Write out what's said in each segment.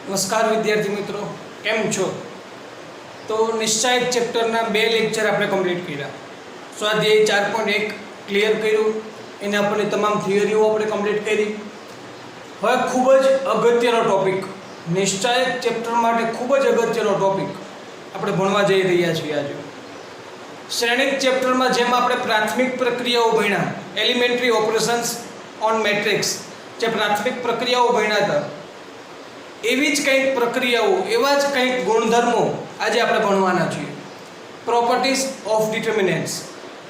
નમસ્કાર વિદ્યાર્થી મિત્રો, કેમ છો? તો નિશ્ચયક ચેપ્ટરના 2 લેક્ચર આપણે કમ્પ્લીટ કર્યા. સ્વાધ્યાય 4.1 ક્લિયર કર્યું, એને આપણને તમામ થિયરીઓ આપણે કમ્પ્લીટ કરી. હવે ખૂબ જ અગત્યનો ટોપિક, નિશ્ચયક ચેપ્ટર માટે ખૂબ જ અગત્યનો ટોપિક આપણે ભણવા જઈ રહ્યા છીએ આજે. શ્રેણિક ચેપ્ટરમાં જેમ આપણે પ્રાથમિક પ્રક્રિયાઓ ભણ્યા, એલિમેન્ટરી ઓપરેશન્સ ઓન મેટ્રિક્સ, જે પ્રાથમિક પ્રક્રિયાઓ ભણ્યા હતા, એવી જ કંઈક પ્રક્રિયાઓ, એવા જ કંઈક ગુણધર્મો આજે આપણે ભણવાના છીએ. પ્રોપર્ટીઝ ઓફ ડિટર્મિનન્ટ્સ,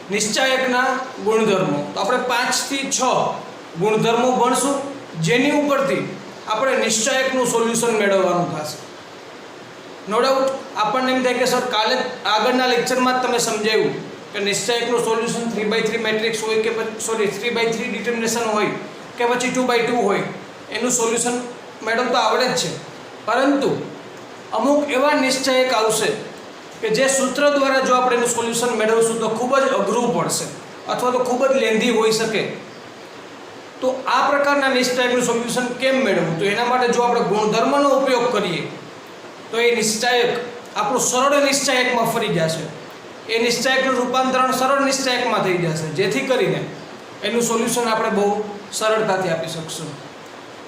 નિશ્ચાયકના ગુણધર્મો. તો આપણે 5 થી 6 ગુણધર્મો ભણશું, જેની ઉપરથી આપણે નિશ્ચાયકનું સોલ્યુશન મેળવવાનું થશે. નો ડાઉટ આપણને એમ થાય કે સર કાલે આગળના લેક્ચરમાં જ તમે સમજાવ્યું કે નિશ્ચાયકનું સોલ્યુશન 3/3 મેટ્રિક્સ હોય કે 3/3 ડિટર્મિનેશન હોય કે પછી 2/2 હોય, એનું સોલ્યુશન મેડમ તો આવડે જ છે. પરંતુ અમુક એવા નિશ્ચયક આવશે કે જે સૂત્ર દ્વારા જો આપણે એનું સોલ્યુશન મેળવશું તો ખૂબ જ અઘરું પડશે અથવા તો ખૂબ જ લેન્ધી હોઈ શકે. તો આ પ્રકારના નિશ્ચયકનું સોલ્યુશન કેમ મેળવવું? તો એના માટે જો આપણે ગુણધર્મનો ઉપયોગ કરીએ તો એ નિશ્ચયક આપણું સરળ નિશ્ચયકમાં ફરી જશે. એ નિશ્ચયકનું રૂપાંતરણ સરળ નિશ્ચયકમાં થઈ જશે, જેથી કરીને એનું સોલ્યુશન આપણે બહુ સરળતાથી આપી શકશું.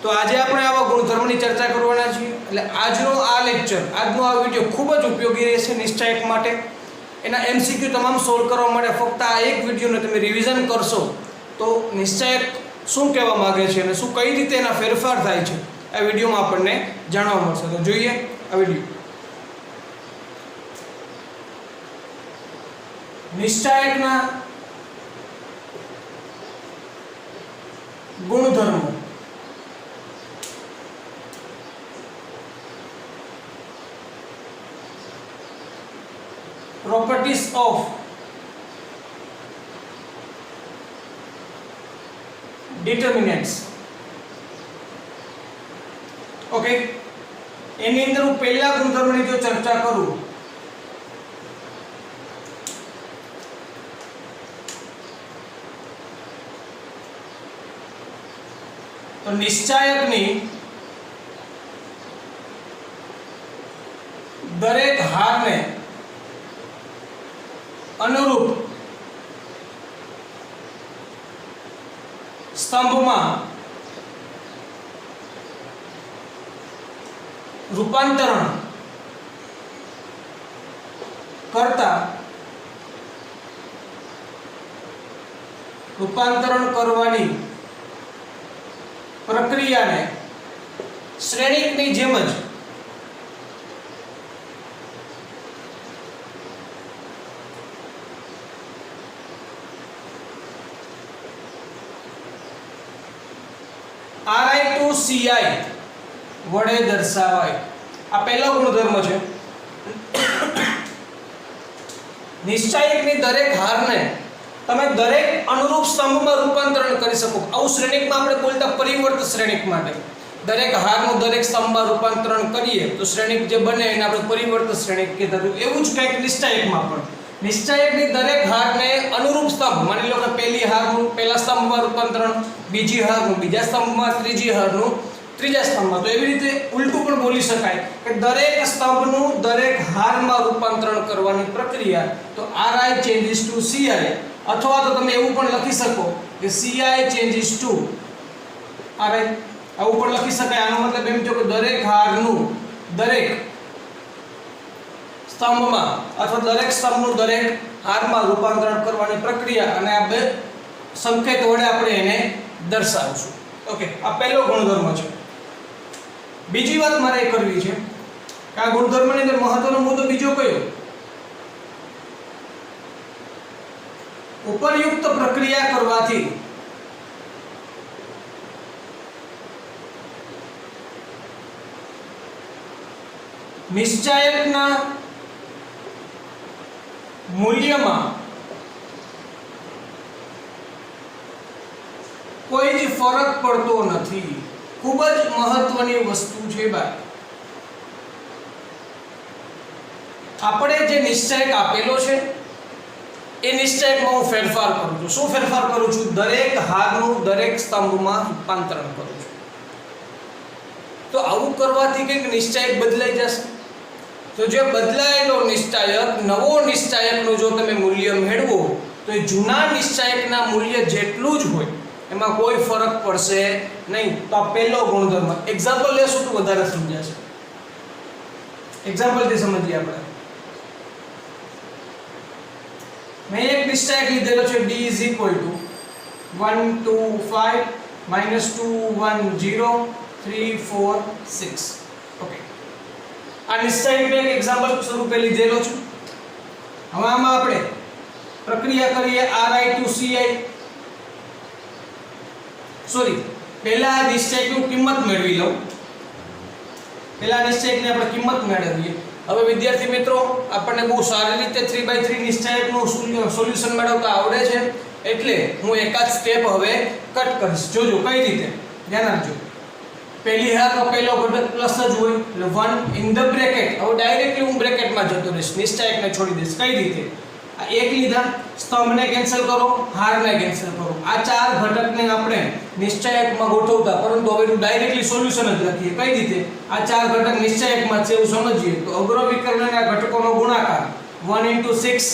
તો આજે આપણે આવા ગુણધર્મની ચર્ચા કરવાના છીએ. એટલે આજનો આ લેક્ચર, આજનો આ વિડીયો ખૂબ જ ઉપયોગી રહેશે નિશ્ચયક માટે. એના એમસીક્યુ તમામ સોલ્વ કરવા માટે ફક્ત આ એક વિડીયોને તમે રિવિઝન કરશો તો નિશ્ચયક શું કહેવા માગે છે અને શું કઈ રીતે એના ફેરફાર થાય છે આ વિડીયોમાં આપણને જાણવા મળશે. તો જોઈએ આ વિડીયો. નિશ્ચયકના ગુણધર્મો. Properties of determinants. ઓકે, એની અંદર હું પહેલા ગુણધર્મની જો ચર્ચા કરું તો નિશ્ચાયકની દરેક હારને અનુરૂપ સ્તંભમાં રૂપાંતરણ કરવાની પ્રક્રિયાને શ્રેણિકની જેમ જ RI to CI વડે દર્શાવાય. આ પહેલો ગુણધર્મ છે. નિશ્ચયકની દરેક હારને તમે દરેક અનુરૂપ સ્તંભમાં રૂપાંતરણ કરી શકો. આવું શ્રેણિકમાં આપણે બોલતા પરિવર્ત શ્રેણિક માટે દરેક હારનું દરેક સ્તંભમાં રૂપાંતરણ કરીએ તો શ્રેણિક જે બને એને આપણે પરિવર્ત શ્રેણિક કહેતા. એવું જ કંઈક નિશ્ચયકમાં પણ નિશ્ચયકની દરેક હારને અનુરૂપ સ્તંભ, માની લો કે પહેલી હારનું પહેલા સ્તંભમાં રૂપાંતરણ, બીજી હારનું બીજા સ્તંભમાં, ત્રીજી હારનું ત્રીજા સ્તંભમાં. તો એવી રીતે ઉલટું પણ બોલી શકાય કે દરેક સ્તંભનું દરેક હારમાં રૂપાંતરણ કરવાની પ્રક્રિયા. તો RI changes to CI, અથવા તો તમે એવું પણ લખી શકો કે CI changes to RI. આવું પણ લખી શકાય. આનો મતલબ એમ થયો કે દરેક હારનું દરેક સ્તંભમાં અથવા દરેક સ્તંભનું દરેક હારમાં રૂપાંતરણ કરવાની પ્રક્રિયા, અને આ બે સંકેત વડે આપણે એને દર્શાવશું. ઓકે, આ પહેલો ગુણધર્મ છે. બીજી વાત મારે એ કરવી છે કે આ ગુણધર્મની અંદર મહત્વનો મુદ્દો બીજો કયો? ઉપરયુક્ત પ્રક્રિયા કરવાથી નિશ્ચાયકના મૂલ્યમાં કોઈ જ ફરક પડતો નથી. ખૂબ જ મહત્વની વસ્તુ છે ભાઈ. આપણે જે નિશ્ચયક આપેલો છે એ નિશ્ચયકમાં હું ફેરફાર કરું છું. શું ફેરફાર કરું છું? દરેક હારનું દરેક સ્તંભમાં રૂપાંતરણ કરું છું. તો આવું કરવાથી કંઈક નિશ્ચાયક બદલાઈ જશે. તો જે બદલાયેલો નિશ્ચાયક, નવો નિશ્ચાયકનું જો તમે મૂલ્ય મેળવો તો એ જૂના નિશ્ચાયકના મૂલ્ય જેટલું જ હોય, એમાં કોઈ ફરક પડશે નહીં. તો આ પહેલો ગુણધર્મ. એક્ઝામ્પલ લેશું તો વધારે સમજાશે. એક્ઝામ્પલથી સમજીએ આપણે. મેં એક નિશ્ચાયક લીધેલો છે d = 1 2 5 -2 1 0 3 4 6. ઓકે, આ નિશ્ચાયક મેં એક એક્ઝામ્પલ સ્વરૂપે લીધેલો છે. હવે આમાં આપણે પ્રક્રિયા કરીએ ri to ci. સોરી, પહેલા આ નિશ્ચાયકની કિંમત મેળવી લઉં. પહેલા નિશ્ચાયકની આપણે કિંમત મેળવીએ. હવે વિદ્યાર્થી મિત્રો, આપણને બહુ સારી રીતે 3/3 નિશ્ચાયકનું સોલ્યુશન મેળવતા આવડે છે, એટલે હું એકાદ સ્ટેપ હવે કટ કરીશ. જોજો કઈ રીતે, ધ્યાન આપજો. પહેલી હારનો પહેલો ઘટક પ્લસ જ હોય એટલે 1 ઇન ધ બ્રેકેટ. હવે ડાયરેક્ટલી હું બ્રેકેટમાં જતો રહીશ, નિશ્ચાયકને છોડી દઈશ. કઈ રીતે? આ એક લીધા, સ્તંભને કેન્સલ કરો, હારને કેન્સલ કરો. આ ચાર ઘટકને આપણે નિશ્ચાયકમાં ગોઠવતા, પરંતુ હવે ડાયરેક્ટલી સોલ્યુશન જ લખીએ. કઈ રીતે? આ ચાર ઘટક નિશ્ચાયકમાં છે એવું સમજીએ તો અગ્ર વિકર્ણના ઘટકોનો ગુણાકાર 1 * 6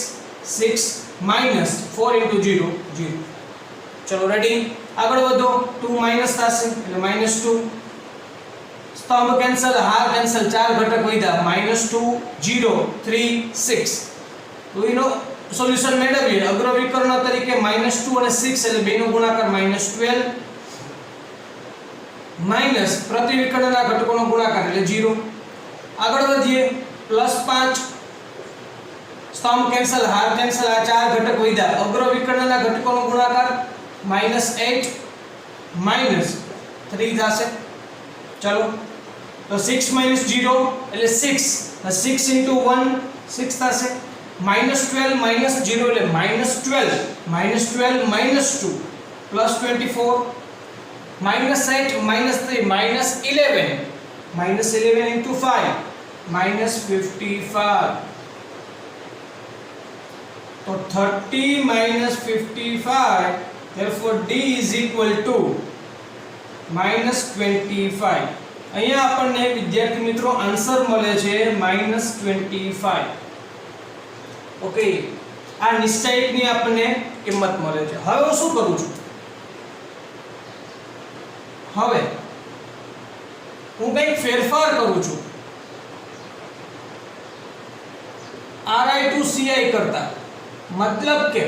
6 -4 * 0 0. ચલો રેડી, આગળ વધો. 2 માઈનસ થશે એટલે -2. સ્તંભ કેન્સલ, હાર કેન્સલ, ચાર ઘટક વધ્યા -2 0 3 6. તો એનો સોલ્યુશન મેળવીએ. અગ્ર વિકર્ણ તરીકે -2 અને 6 એટલે બેનો ગુણાકાર -12 માઈનસ પ્રતિ વિકર્ણના ઘટકોનો ગુણાકાર એટલે 0. આગળ વધીએ. +5 સ્તંભ કેન્સલ, હાર કેન્સલ, આ ચાર ઘટક વધ્યા. અગ્ર વિકર્ણના ઘટકોનો ગુણાકાર -8 -3 થશે. ચલો, તો 6 - 0 એટલે 6 6 * 1 6 થશે. -12 - 0 એટલે -12 -12 -2 +24 -8 -3 -11 -11 * 5 -55. તો 30 - 55, therefore d = -25. અહીંયા આપણને વિદ્યાર્થી મિત્રો આન્સર મળે છે -25. ઓકે, આ નિશ્ચાયકની આપણને કિંમત મળે છે. હવે હું શું કરું છું? હવે હું કંઈક ફેરફાર કરું છું. ri to ci કરતા, મતલબ કે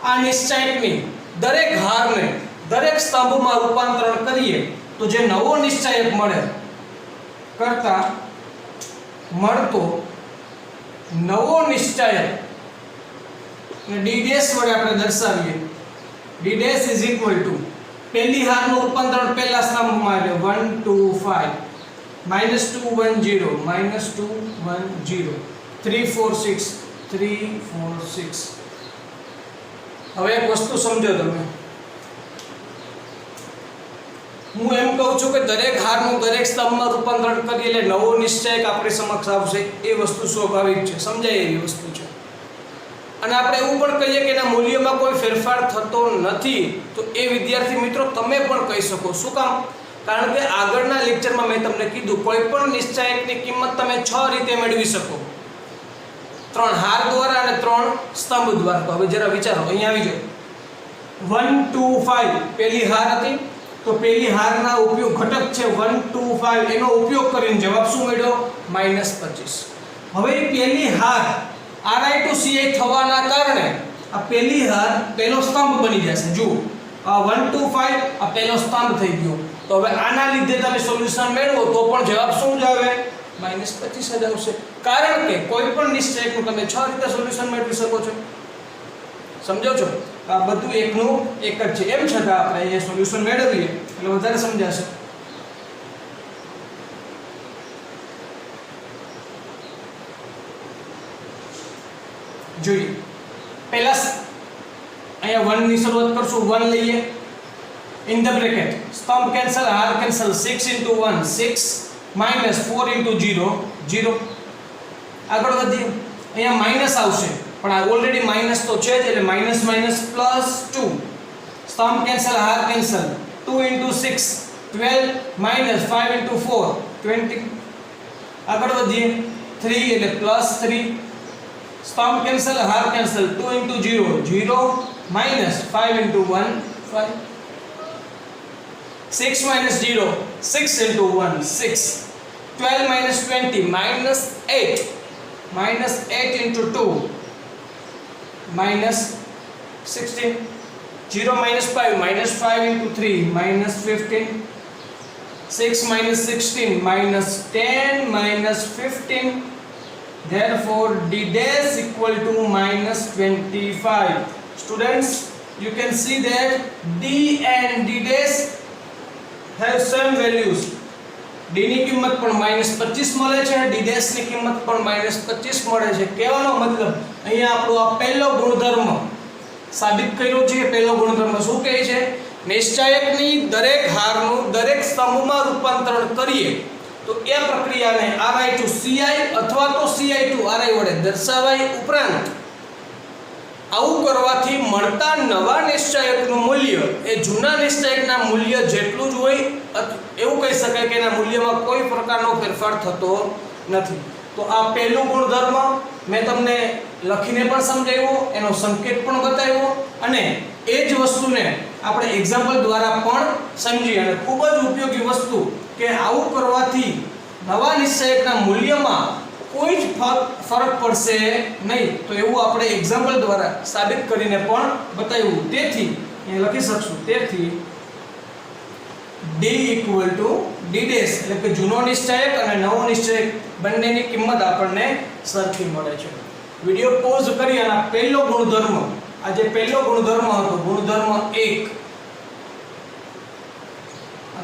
આ નિશ્ચાયકની દરેક હારને દરેક સ્તંભમાં રૂપાંતરણ કરીએ તો જે નવો નિશ્ચાયક મળે કરતા મળતો નવો નિશ્ચાયક d' વડે આપણે દર્શાવીએ. d' = પહેલી હારનું રૂપાંતરણ પહેલા સ્તંભમાં એટલે 1 2 5 -2 1 0 -2 1 0 3 4 6 3 4 6. હવે એક વસ્તુ સમજો તમે. હું એમ કહું છું કે દરેક હારનું દરેક સ્તંભમાં રૂપાંતરણ કરીએ એટલે નવો નિશ્ચાયક આપણી સમક્ષ આવશે. એ વસ્તુ સ્વાભાવિક છે, સમજાય એવી વસ્તુ છે. અને આપણે એવું પણ કહીએ કે એના મૂલ્યમાં કોઈ ફેરફાર થતો નથી, તો એ વિદ્યાર્થી મિત્રો તમે પણ કહી શકો. શું કામ? કારણ કે આગળના લેક્ચરમાં મેં તમને કીધું, કોઈ પણ નિશ્ચાયકની કિંમત તમે 6 રીતે મેળવી શકો. 3 હાર દ્વારા અને 3 સ્તંભ દ્વારા. તો હવે જરા વિચારો, અહીંયા આવી જાઓ. 1 2 5 પહેલી હાર હતી, તો પહેલી હારના ઉપયોગ ઘટક છે 1 2 5, એનો ઉપયોગ કરીને જવાબ શું મળ્યો? -25. હવે પહેલી હાર ri to ci થવાના કારણે આ પહેલી હાર પહેલો સ્તંભ બની જશે. જુઓ, આ 1 2 5 આ પહેલો સ્તંભ થઈ ગયો. તો હવે આના લીધે તમે સોલ્યુશન મેળવો તો પણ જવાબ શું જ આવે? -25 જ આવશે. કારણ કે કોઈ પણ નિશ્ચયકનું તમે 6 રીતે સોલ્યુશન મેળવી શકો છો. સમજો છો? આ બધું એકનું એક જ છે. એમ છતાં આપણે અહીંયા સોલ્યુશન મેળવીએ એટલે વધારે સમજાશે. જોઈએ, પહેલા અહીંયા 1 ની શરૂઆત કરશું. 1 લઈએ, ઇન ધ બ્રેકેટ, સ્તંભ કેન્સલ, હાર કેન્સલ, 6 * 1 6 -4 * 0 0. આગળ વધીએ. અહીંયા માઈનસ આવશે, પણ આ ઓલરેડી માઈનસ તો છે જ એટલે -2. સ્તંભ કેન્સલ, હાર કેન્સલ, 2 * 6 12 minus 5 into 4 20 આગળ વધીએ 3 એટલે +3 સ્તંભ કેન્સલ હાર cancel 2 into 0 0 minus 5 into 1 5 6 minus 0 6 into 1 6 12 minus 20 minus 8 minus 8 into 2 minus 16 0 minus 5 minus 5 into 3 minus 15 6 minus 16 minus 10 minus 15 therefore d dash equal to minus 25 students you can see that d and d dash have same values d ની કિંમત પણ -25 મળે છે d dash ની કિંમત પણ -25 મળે છે કહેવાનો મતલબ અહીંયા આપણો આ પહેલો ગુણધર્મ સાબિત કર્યો છે પહેલો ગુણધર્મ શું કહે છે નિશ્ચાયકની દરેક હારનું દરેક સ્તંભમાં રૂપાંતરણ કરીએ તો એ પ્રક્રિયાને ri to ci અથવા તો ci to ri વડે દર્શાવાય ઉપરાંત આવું કરવાથી મળતા નવા નિશ્ચાયકનું મૂલ્ય એ જૂના નિશ્ચાયકના મૂલ્ય જેટલું જ હોય એવું કહી શકાય કે એના મૂલ્યમાં કોઈ પ્રકારનો ફેરફાર થતો નથી તો આ પહેલું ગુણધર્મ મેં તમને લખીને પણ સમજાવ્યો એનો સંકેત પણ બતાવ્યો અને એ જ વસ્તુને આપણે એક્ઝામ્પલ દ્વારા પણ સમજી અને ખૂબ જ ઉપયોગી વસ્તુ કે આવું કરવાથી નવા નિશ્ચયકના મૂલ્યમાં કોઈ જ ફરક પડશે નહીં તો એવું આપણે એક્ઝામ્પલ દ્વારા સાબિત કરીને પણ બતાવ્યું તેથી એ લખી શકશું તેથી d equal to d dash એટલે કે જૂનો નિશ્ચયક અને નવો નિશ્ચયક બંનેની કિંમત આપણને સરખી મળે છે વિડિયો પોઝ કરી અને પહેલો ગુણધર્મ આ જે પહેલો ગુણધર્મ હતો ગુણધર્મ 1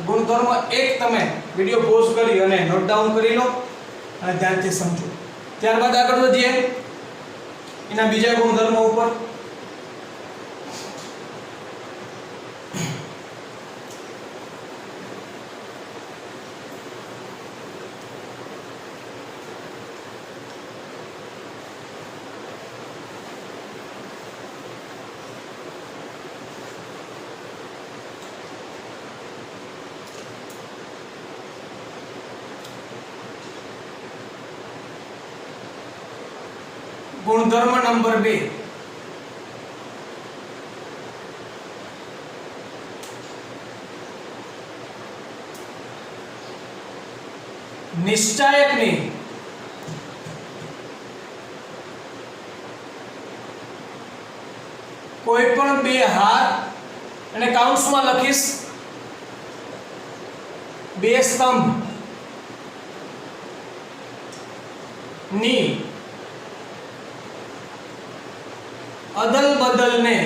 ગુણધર્મ 1 તમે વિડિયો પોઝ કરી અને નોટ ડાઉન કરી લો અને ધ્યાનથી સમજો ત્યારબાદ આગળ વધીએ એના બીજા ગુણધર્મ ઉપર गुणधर्म नंबर 2 निश्चायकनी कोईपण बे हार અને કાઉન્સમાં લખીશ બે સ્તંભ ની अदल बदल ने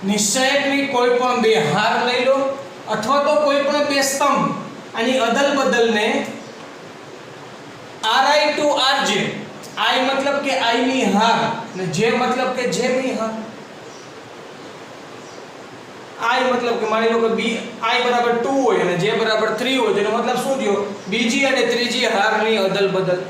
નિશ્ચયકની કોઈ પણ બે હાર લઈ લો અથવા તો કોઈ પણ બે સ્તંભ આની અદલ બદલને ri to rj i मतलब કે i ની હાર અને j मतलब કે j ની હાર i मतलब કે માની લો કે b i બરાબર 2 હોય અને j બરાબર 3 હોય તેનો મતલબ શું થયો બીજી અને ત્રીજી હારની અદલ બદલ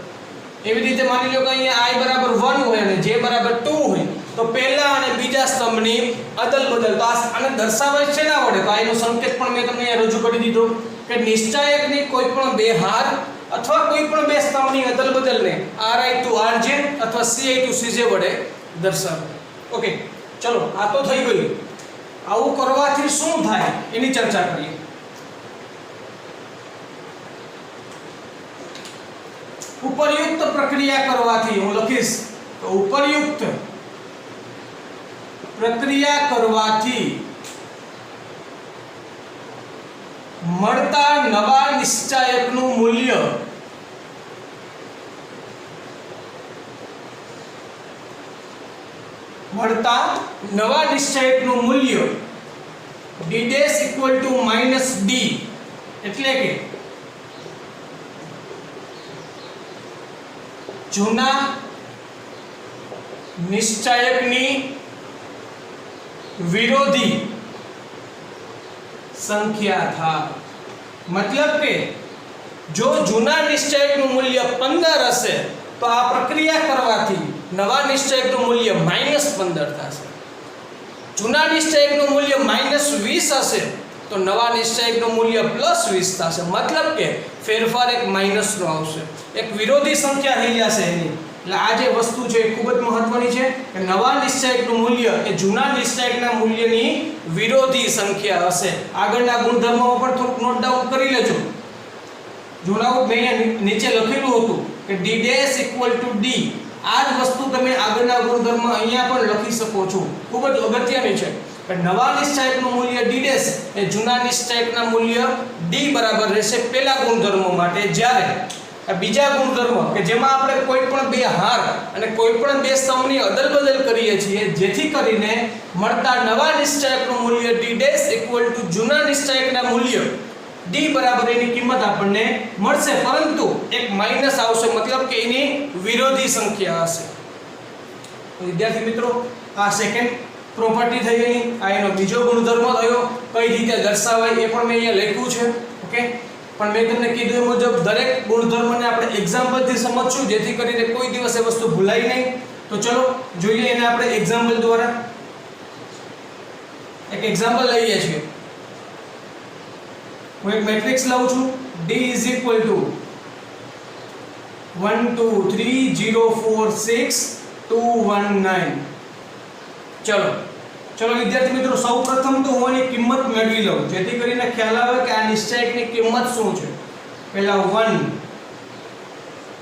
એવી રીતે માની લો કે અહીંયા i બરાબર 1 હોય અને j બરાબર 2 હોય તો પહેલા અને બીજા સ્તંભની અદલ બદલ તો આને દર્શાવાય છે ના વડે તો આનો સંકેત પણ મેં તમને અહીંયા રજૂ કરી દીધો કે નિશ્ચાયકની કોઈ પણ બે હાર અથવા કોઈ પણ બે સ્તંભની અદલ બદલને ri to rj અથવા ci to cj વડે દર્શાવો ઓકે ચલો આ તો થઈ ગયું આવું કરવાથી શું થાય એની ચર્ચા કરીએ ઉપરયુક્ત પ્રક્રિયા કરવાથી હું લખીશ તો ઉપરયુક્ત પ્રક્રિયા કરવાથી મળતા નવા નિશ્ચાયકનું મૂલ્ય d dash equal to minus d એટલે કે જૂના નિશ્ચાયકની વિરોધી સંખ્યા થાય. મતલબ કે જો જૂના નિશ્ચયકનું મૂલ્ય 15 હશે તો આ પ્રક્રિયા કરવાથી નવા નિશ્ચયકનું મૂલ્ય -15 થશે. જૂના નિશ્ચયકનું મૂલ્ય -20 હશે તો નવા નિશ્ચયકનું મૂલ્ય +20 થશે. મતલબ કે ફેરફાર એક માઈનસનો આવશે, એક વિરોધી સંખ્યા થઈ જશે એની. એટલે આ જે વસ્તુ છે એ ખૂબ જ મહત્વની છે કે નવા નિશ્ચયકનું મૂલ્ય એ જૂના નિશ્ચયકના મૂલ્યની વિરોધી સંખ્યા હશે. આગળના ગુણધર્મોમાં પણ થોડુંક નોટ ડાઉન કરી લેજો. જૂના મેં અહીંયા નીચે લખેલું હતું કે d' = d. આ જ વસ્તુ તમે આગળના ગુણધર્મ અહીંયા પણ લખી શકો છો. ખૂબ જ અગત્યની છે કે નવા નિશ્ચયકનું મૂલ્ય d' એ જૂના નિશ્ચયકના મૂલ્ય d બરાબર રહેશે પહેલા ગુણધર્મ માટે. જ્યારે બીજા ગુણધર્મ કે જેમાં આપણે કોઈ પણ બે હાર અને કોઈ પણ બે સ્તંભની અદલ-બદલ કરીએ છીએ, જેથી કરીને મળતા નવા નિશ્ચયકનું મૂલ્ય d' = જૂના નિશ્ચયકના મૂલ્ય d બરાબર એની કિંમત આપણને મળશે, પરંતુ એક માઈનસ આવશે, મતલબ કે એની વિરોધી સંખ્યા હશે. વિદ્યાર્થી મિત્રો, આ સેકન્ડ પ્રોપર્ટી થઈ ગઈ. આ એનો બીજો ગુણધર્મ થયો. કઈ રીતે દર્શાવાય એ પણ મેં અહીંયા લખ્યું છે. ઓકે, પણ મેં તમને કીધું એ મુજબ દરેક ગુણધર્મને આપણે એક્ઝામ્પલથી સમજશું, જેથી કરીને કોઈ દિવસ એ વસ્તુ ભૂલાય નહીં. તો ચલો જોઈએ એને આપણે એક્ઝામ્પલ દ્વારા. એક એક્ઝામ્પલ લઈએ છીએ. હું એક મેટ્રિક્સ લઉં છું. d = 1 2 3 0 4 6 2 1 9. ચલો વિદ્યાર્થી મિત્રો, સૌપ્રથમ તો હું આની કિંમત મેળવી લઉં, જેથી કરીને ખ્યાલ આવે કે આ નિશ્ચયકની કિંમત શું છે. પહેલા 1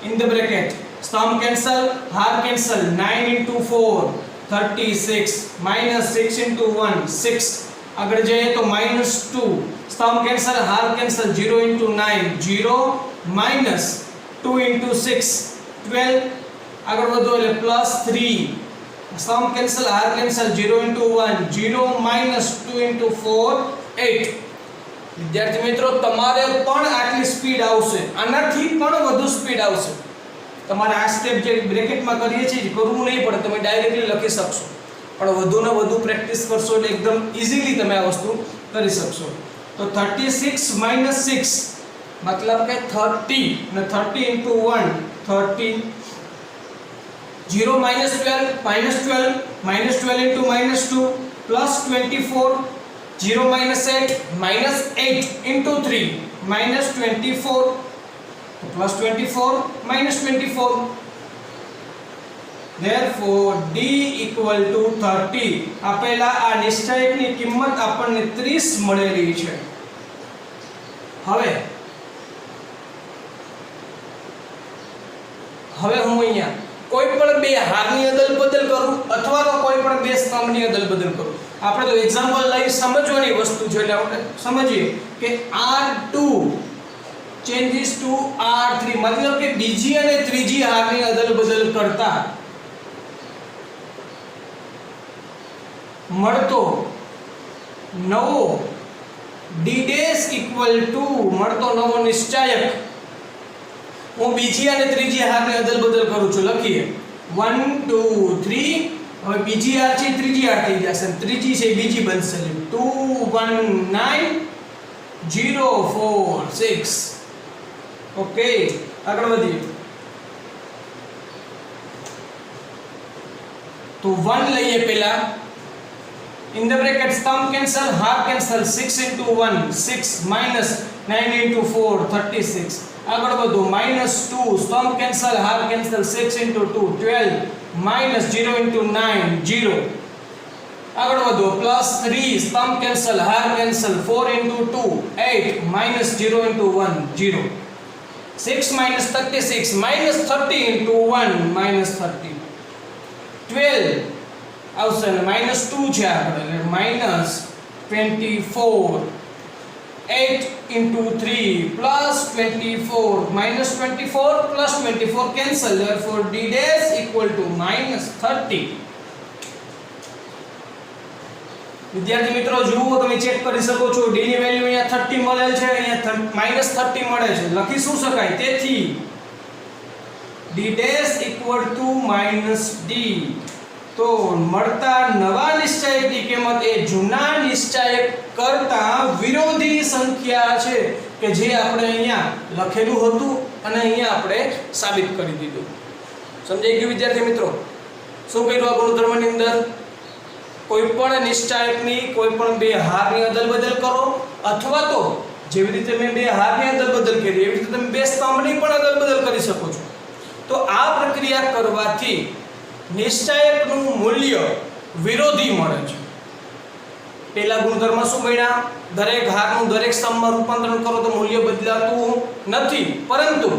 ઇન ધ બ્રેકેટ, સ્તંભ કેન્સલ, હાર કેન્સલ. 9 * 4 36 -6 * 1 6. આગળ જઈએ તો -2, સ્તંભ કેન્સલ, હાર કેન્સલ. 0 * 9 0 -2 * 6 12. આગળ વધો એટલે +3, સ્તંભ કેન્સલ, હાર કેન્સલ. 0 * 1 0 -2 * 4 8. વિદ્યાર્થી મિત્રો, તમારે પણ આટલી સ્પીડ આવશે, આનાથી પણ વધુ સ્પીડ આવશે. તમારે આ સ્ટેપ જે બ્રેકેટમાં કરીએ છીએ કરવું નહીં પડે, તમે ડાયરેક્ટલી લખી શકશો. પણ વધુને વધુ પ્રેક્ટિસ કરશો એટલે એકદમ ઇઝીલી તમે આ વસ્તુ કરી શકશો. તો 36 - 6 મતલબ કે 30, અને 30 * 1 30. 0 - 12 -12 -12 * -2 +24. 0 - 8 -8 * 3 -24 +24 -24. Therefore d = 30. આપેલા આ નિશ્ચયકની કિંમત આપણને 30 મળેલી છે. હવે હું અહીંયા કોઈ પણ બે હારની અદલ-બદલ કરું અથવા તો કોઈ પણ બે સ્તંભની અદલ-બદલ કરું. આપણે તો એક્ઝામ્પલ લઈ સમજવાની વસ્તુ છે, એટલે આપણે સમજીએ કે R2 changes to R3, મતલબ કે બીજી અને ત્રીજી હારની અદલ-બદલ કરતા મળતો નવો d' = મળતો નવો નિશ્ચાયક હું બીજી અને ત્રીજી હારને અદલ-બદલ કરું છું. લખીએ 1 2 3. હવે બીજી હાર છે ત્રીજી હાર થઈ જશે, ત્રીજી છે બીજી બનશે. 2 1 9 0 4 6. ઓકે, આગળ વધીએ. તો 1 લઈએ પહેલા. In the bracket, stump cancel, half cancel. 6 * 1 6 -9 * 4 36. આગળ વધો. -2, stump cancel, half cancel. 6 * 2 12 -0 * 9 0. આગળ વધો. +3, stump cancel, half cancel. 4 * 2 8 -0 * 1 0. 6 - 36 -30 * 1 -30. 12 આવશે ને -2 છે આગળ એટલે -24. 8 * 3 +24 -24 +24 cancel. Therefore d' = -30. વિદ્યાર્થી મિત્રો, જુઓ તમે ચેક કરી શકો છો. d ની વેલ્યુ અહીંયા 30 મળેલ છે, અહીંયા -30 મળે છે. લખી શું શકાય? તેથી d' = -d. તો મળતા નવા નિશ્ચાયકની કિંમત એ જૂના નિશ્ચાયક કરતા વિરોધી સંખ્યા છે કે જે આપણે અહીંયા લખેલું હતું અને અહીંયા આપણે સાબિત કરી દીધું. સમજાઈ ગયું વિદ્યાર્થી મિત્રો? શું કર્યું આ ગુણધર્મની અંદર? કોઈ પણ નિશ્ચાયકની કોઈ પણ બે હારની અદલ-બદલ કરો, અથવા તો જેવી રીતે મેં બે હારની અદલ-બદલ કરી એવી રીતે તમે બે સ્તંભની પણ અદલ-બદલ કરી શકો છો. તો આ પ્રક્રિયા કરવાથી નિશ્ચાયકનું મૂલ્ય વિરોધી મળે છે. પહેલા ગુણધર્મ શું બન્યા? દરેક હારનું દરેક સ્તંભમાં રૂપાંતરણ કરો તો મૂલ્ય બદલાતું નથી. પરંતુ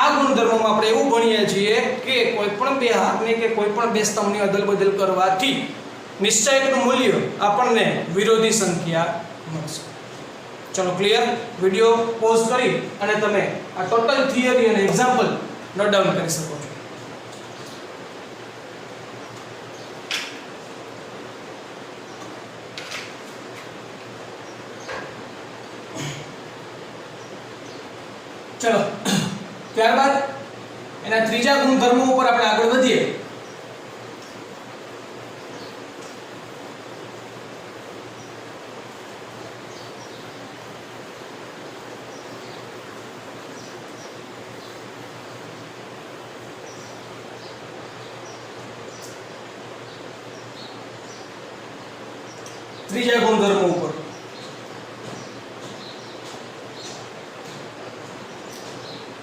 આ ગુણધર્મમાં આપણે એવું ભણીએ છીએ કે કોઈ પણ બે હારને કે કોઈ પણ બે સ્તંભની અદલ-બદલ કરવાથી નિશ્ચાયકનું મૂલ્ય આપણને વિરોધી સંખ્યા મળશે. ચલો ક્લિયર? વિડિયો પોઝ કરી અને તમે આ ટોટલ થિયરી અને એક્ઝામ્પલ નોટ ડાઉન કરી શકો છો. ચલો ત્યારબાદ એના ત્રીજા ગુણધર્મો ઉપર આપણે આગળ વધીએ. ત્રીજા ગુણધર્મો ઉપર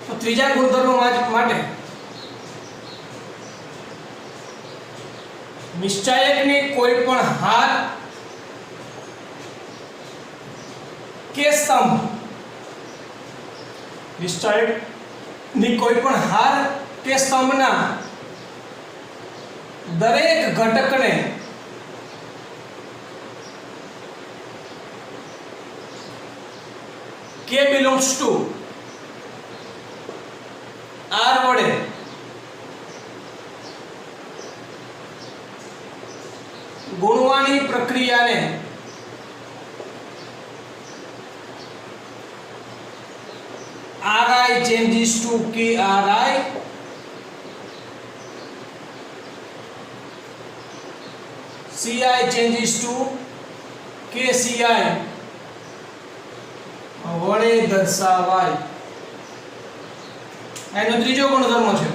તો ત્રીજા ગુણધર્મ માટે નિશ્ચાયકની કોઈ પણ હાર કે સ્તંભ, નિશ્ચાયકની કોઈ પણ હાર કે સ્તંભના દરેક ઘટકને K belongs to R વડે ગુણવાની પ્રક્રિયાને Ri changes to Kri, Ci changes to Kci વડે દર્શાવાય. એનો ત્રીજો ગુણધર્મ છે.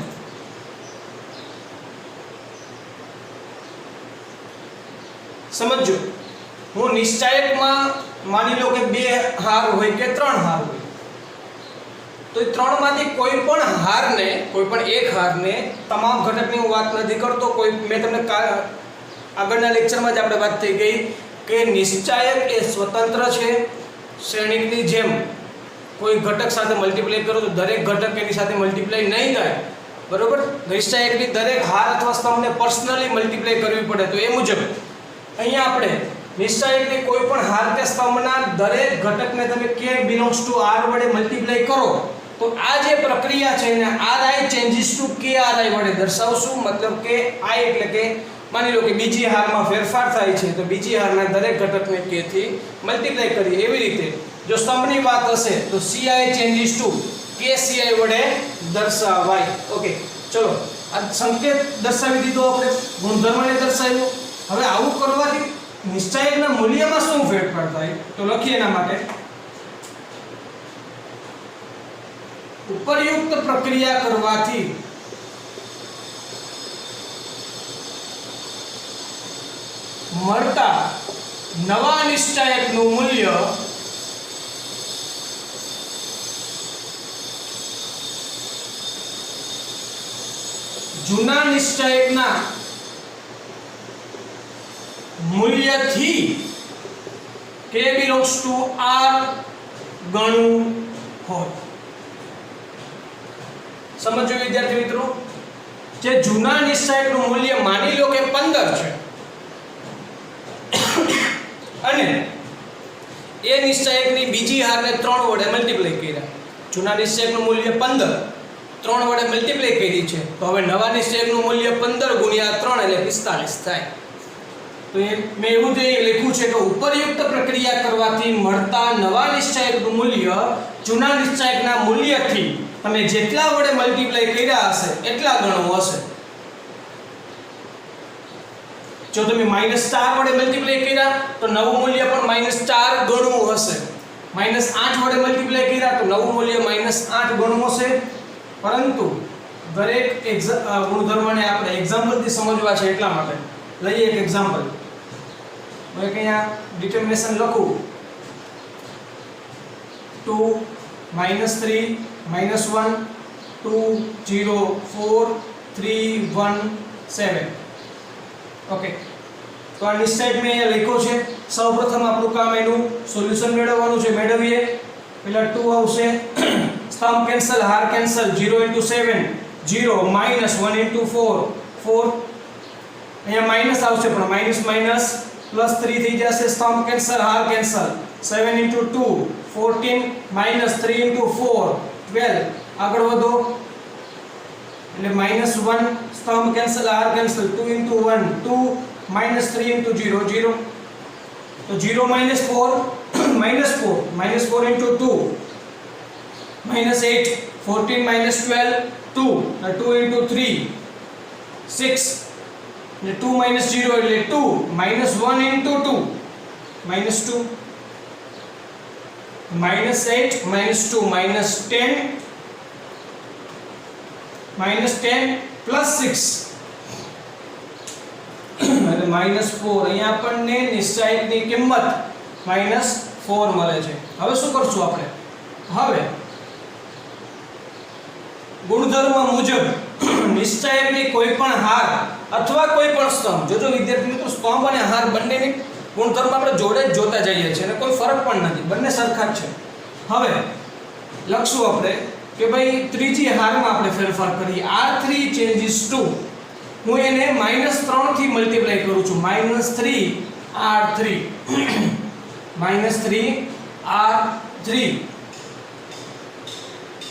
સમજો, હું નિશ્ચાયકમાં માની લો કે બે હાર હોય કે ત્રણ હાર હોય, તો એ ત્રણમાંથી કોઈ પણ હારને, કોઈ પણ એક હારને, તમામ ઘટકની હું વાત નથી કરતો, કોઈ મેં તમને આગળના લેક્ચરમાં જ આપણે વાત થઈ ગઈ કે નિશ્ચાયક એ સ્વતંત્ર છે. શ્રેણિકની જેમ કોઈ ઘટક સાથે મલ્ટીપ્લાય કરો તો દરેક ઘટક એની સાથે મલ્ટીપ્લાય નહીં થાય, બરોબર? નિશ્ચાયકની દરેક હાર અથવા સ્તંભને પર્સનલી મલ્ટીપ્લાય કરવી પડે. તો એ મુજબ અહીંયા આપણે નિશ્ચાયકની કોઈ પણ હાર કે સ્તંભના દરેક ઘટકને તમે K belongs to R વડે મલ્ટીપ્લાય કરો તો આ જે પ્રક્રિયા છે એને Ri changes to Kri વડે દર્શાવશું. મતલબ કે I એટલે કે માની લો કે બીજી હારમાં ફેરફાર થાય છે તો બીજી હારના દરેક ઘટકને K થી મલ્ટીપ્લાય કરીએ. એવી રીતે જો સ્તંભની વાત હશે તો Ci changes to Kci વડે દર્શાવાય. ઓકે, ચલો આ સંકેત દર્શાવી દીધો, આપણે ગુણધર્મને દર્શાવ્યો. હવે આવું કરવાથી નિશ્ચાયકના મૂલ્યમાં શું ફેરફાર થાય તો લખીએ. એના માટે ઉપરયુક્ત પ્રક્રિયા કરવાથી મળતા નવા નિશ્ચાયકનું મૂલ્ય જૂના નિશ્ચાયકના મૂલ્યથી K belongs to R ગણું હોય. સમજો વિદ્યાર્થી મિત્રો, જે જૂના નિશ્ચાયકનું મૂલ્ય માની લો કે 15 છે અને એ નિશ્ચાયકની બીજી હારને 3 વડે મલ્ટીપ્લાય કર્યા. જૂના નિશ્ચાયકનું મૂલ્ય 15 3 વડે મલ્ટીપ્લાય કરી છે, તો હવે નવા નિશ્ચાયકનું મૂલ્ય 15 ગુણ્યા 3 એટલે 45 થાય. તો એ મેં એવું જ લખ્યું છે કે ઉપરયુક્ત પ્રક્રિયા કરવાથી મળતા નવા નિશ્ચાયકનું મૂલ્ય જૂના નિશ્ચાયકના મૂલ્યથી તમે જેટલા વડે મલ્ટીપ્લાય કર્યા હશે એટલા ગણું હશે. जो તમે -4 વડે મલ્ટીપ્લાય કર્યા તો નવું મૂલ્ય પણ -4 ગણું હશે, -8 વડે મલ્ટીપ્લાય કર્યા તો નવું મૂલ્ય -8 ગણું હશે. પરંતુ દરેક ગુણધર્મને આપણે એક્ઝામ્પલથી સમજવા છે, એટલા માટે લઈએ એક એક્ઝામ્પલ. હું અહીંયા ડિટર્મિનેશન લખું 2 -3 -1 2 0 4 3 1 7. ઓકે, તો આ નિશ્ચયક મેં અહીંયા લખ્યો છે. સૌપ્રથમ આપણું કામ એનું સોલ્યુશન મેળવવાનું છે. મેળવીએ. પહેલા 2 આવશે, સ્તંભ કેન્સલ, હાર કેન્સલ, 0 * 7 0 -1 * 4 4. અહીંયા માઈનસ આવશે પણ માઈનસ માઈનસ +3 થઈ જશે. સ્તંભ કેન્સલ, હાર કેન્સલ, 7 * 2 14 -3 * 4 12. આગળ વધો એટલે -1 સ્તંભ કેન્સલ, હાર કેન્સલ, 2 * 1 2 -3 * 0 0. તો 0 - 4 -4 * 2 -8 14 -12 2 2 * 3 6 ને 2 - 0 એટલે 2 -1 * 2 -2 -8 -2 -10 +6 એટલે -4. અહીંયા આપણને નિશ્ચયકની કિંમત -4 મળે છે. હવે શું કરશું આપણે? હવે ગુણધર્મ મુજબ નિશ્ચયકની કોઈ પણ હાર અથવા કોઈ પણ સ્તંભ, જોજો વિદ્યાર્થી મિત્રો, સ્તંભ અને હાર બંનેની ગુણધર્મ આપણે જોડે જ જોતા જઈએ છીએ અને કોઈ ફરક પણ નથી, બંને સરખા જ છે. હવે લખશું આપણે કે ભાઈ ત્રીજી હારમાં આપણે ફેરફાર કરીએ. R3 changes to, હું એને -3 થી મલ્ટીપ્લાય કરું છું. -3 R3 -3 R3.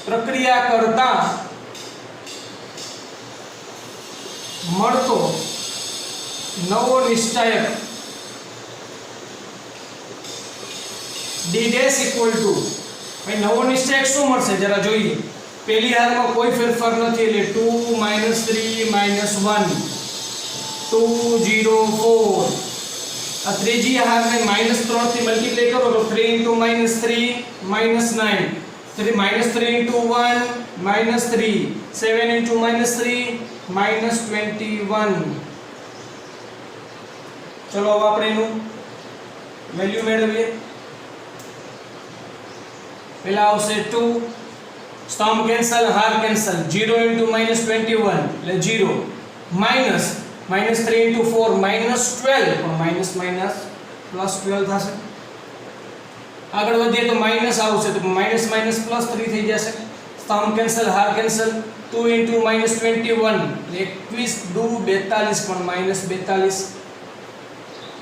પ્રક્રિયા કરતા મળતો નવો નિશ્ચયક D' = ભાઈ નવો નિશ્ચયક શું મળશે જરા જોઈએ. પહેલી હારમાં કોઈ ફેરફાર નથી એટલે 2 - 3 - 1 2 0 4. આ ત્રીજી હારને -3 થી મલ્ટીપ્લાય કરો તો 3 * -3 -9 3 -3 * 1 -3 7 * -3 -21. ચલો હવે આપણે એનું વેલ્યુ મેળવીએ. પહેલા આવશે 2, સ્તંભ કેન્સલ, હાર કેન્સલ, 0 * -21 એટલે 0 -3 * 4 -12 પણ માઈનસ માઈનસ +12 થશે. આગળ વધીએ તો માઈનસ આવશે તો માઈનસ માઈનસ +3 થઈ જશે. સ્તંભ કેન્સલ, હાર કેન્સલ, 2 * -21 એટલે 21 * 2 42 પણ -42.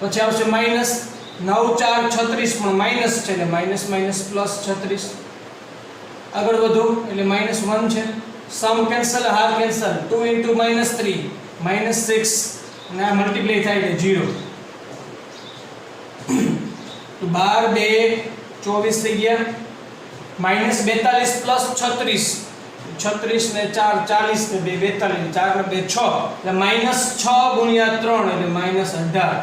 પછી આવશે માઈનસ 9 * 4 = 36 પણ માઈનસ છે એટલે માઈનસ માઈનસ +36. આગળ વધો એટલે -1 છે. સમ કેન્સલ, હાર કેન્સલ, 2 * -3 -6 અને આ મલ્ટીપ્લાય થાય એટલે 0. તો 12 2 24 થઈ ગયા. -42 + 36 36 ને 4 40 ને 2 42 4 ને 2 6 એટલે -6 * 3 એટલે -18.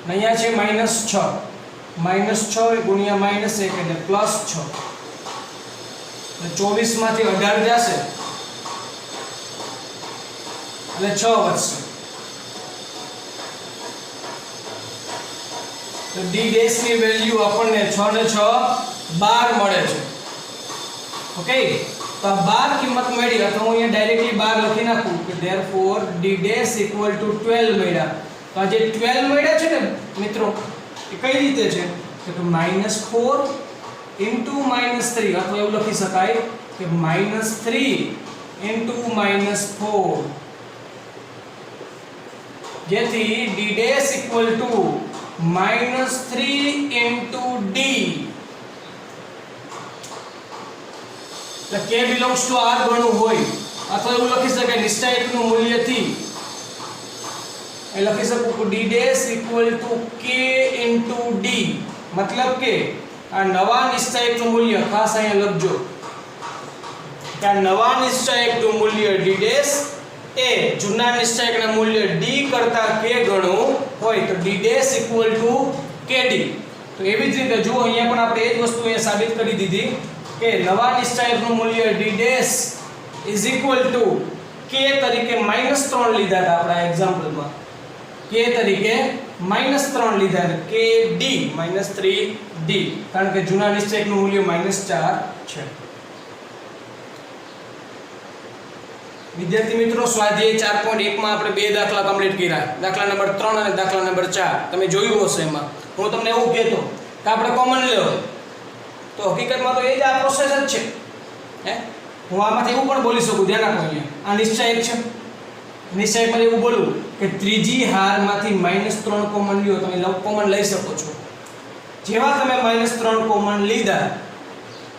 અહીંયા છે -6 -6 ગુણ્યા -1 એટલે +6 એટલે 24 માંથી 18 જશે એટલે 6 વધશે. તો D' ની વેલ્યુ આપણને 6 ને 6 12 મળે છે. ઓકે, તો આ 12 કિંમત મળી અથવા હું અહીંયા ડાયરેક્ટલી 12 લખી નાખું કે therefore D' = 12 મળ્યા. તો આ જે 12 મળ્યા છે ને મિત્રો એ કઈ રીતે છે કે -4 * -3 અથવા એવું લખી શકાય કે -3 * -4 જેથી D' = -3 * D. એટલે K belongs to R ગણું હોય અથવા એવું લખી શકાય નિશ્ચયકનું મૂલ્યથી એ લખી શકું કે D' = K * D. મતલબ કે આ નવા નિશ્ચયકનું મૂલ્ય ખાસ અહીંયા લખજો કે આ નવા નિશ્ચયકનું મૂલ્ય D' એ જૂના નિશ્ચાયકના મૂલ્ય d કરતા k ગણું હોય તો d dash equal to kd. તો એવી જ રીતે જો અહીંયા પણ આપણે એ જ વસ્તુ અહીંયા સાબિત કરી દીધી કે નવા નિશ્ચાયકનું મૂલ્ય d dash is equal to k તરીકે -3 લીધા હતા આપણા એક્ઝામ્પલમાં. k તરીકે -3 લીધા એટલે kd -3d કારણ કે જૂના નિશ્ચાયકનું મૂલ્ય -4 છે. વિદ્યાર્થી મિત્રો સ્વાધ્યાય 4.1 માં આપણે બે દાખલા કમ્પ્લીટ કર્યા. દાખલા નંબર 3 અને દાખલા નંબર 4 તમે જોયું હશે. એમાં હું તમને એવું કહેતો કે આપણે કોમન લેવો તો હકીકતમાં તો એ જ આ પ્રોસેસ જ છે. હે હું આમાંથી એવું પણ બોલી શકું, ધ્યાન રાખો. અહીંયા આ નિશ્ચાયક છે. નિશ્ચાયકમાં એવું બોલું કે ત્રીજી હારમાંથી -3 કોમન લ્યો, તમે કોમન લઈ શકો છો. જેવા તમે -3 કોમન લીધા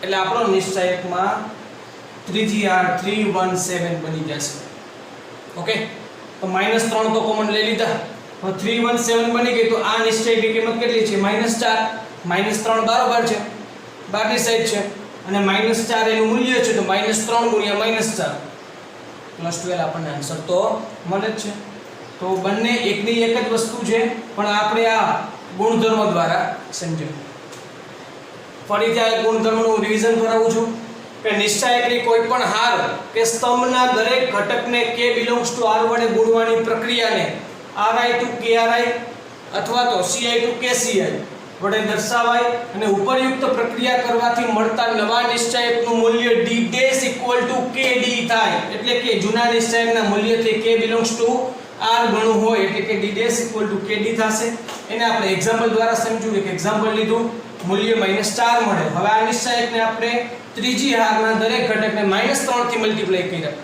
એટલે આપણો નિશ્ચાયકમાં ત્રીજી હાર 317 બની જશે. ઓકે, તો -3 તો કોમન લઈ લીધા, હવે 317 બની ગઈ. તો આ નિશ્ચયકની કિંમત કેટલી છે? -4. -3 બરાબર છે, બહારની સાઈડ છે અને -4 એનું મૂલ્ય છે. તો -3 ગુણ્યા -4 +12 આપણને આન્સર તો મળે જ છે. તો બંને એકની એક જ વસ્તુ છે, પણ આપણે આ ગુણધર્મ દ્વારા સમજ્યું. ફરીથી આ ગુણધર્મનું રિવિઝન કરાવું છું કે નિશ્ચાયકની કોઈ પણ હાર કે સ્તંભના દરેક ઘટકને k બિલોંગ્સ ટુ r વડે ગુણવાની પ્રક્રિયાને ri to kri અથવા તો ci to kci વડે દર્શાવાય અને ઉપરયુક્ત પ્રક્રિયા કરવાથી મળતા નવા નિશ્ચાયકનું મૂલ્ય d dash equal to kd થાય. એટલે કે જૂના નિશ્ચાયકના મૂલ્યથી k બિલોંગ્સ ટુ r ગણું હોય એટલે કે d dash equal to kd થશે. એને આપણે એક્ઝામ્પલ દ્વારા સમજ્યું. એક એક્ઝામ્પલ લીધું, મૂલ્ય -4 મળે. હવે આ નિશ્ચાયકને આપણે ત્રીજી હારના દરેક ઘટકને -3 થી મલ્ટીપ્લાય કર્યા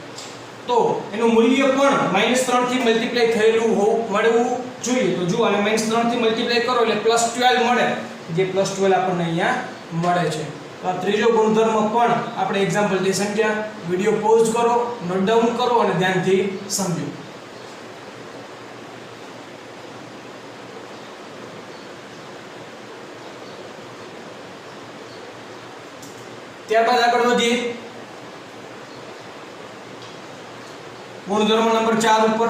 તો એનું મૂલ્ય પણ -3 થી મલ્ટીપ્લાય થયેલું મળવું જોઈએ. તો જો આને -3 થી મલ્ટીપ્લાય કરો એટલે +12 મળે, જે +12 આપણને અહીંયા મળે છે. તો આ ત્રીજો ગુણધર્મ પણ આપણે એક્ઝામ્પલ થી સમજ્યા. વિડિયો પોઝ કરો, નોટ ડાઉન કરો અને ધ્યાનથી સમજો. ત્યારબાદ આગળ વધીએ ગુણધર્મ નંબર 4 ઉપર.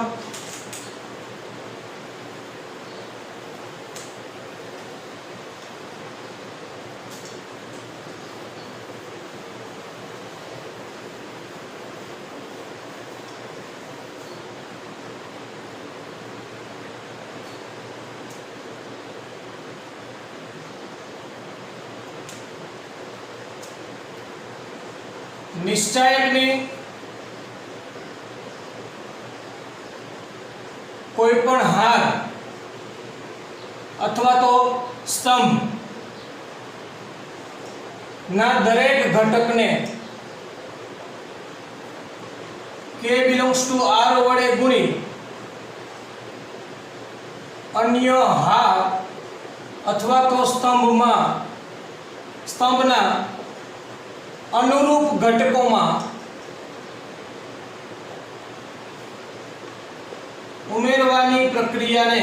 નિશ્ચાયકની કોઈ પણ હાર અથવા તો સ્તંભ ના દરેક ઘટકને k બિલોંગ્સ ટુ r વડે ગુણી અન્ય હાર અથવા તો સ્તંભના અનુરૂપ ઘટકોમાં ઉમેરવાની પ્રક્રિયાને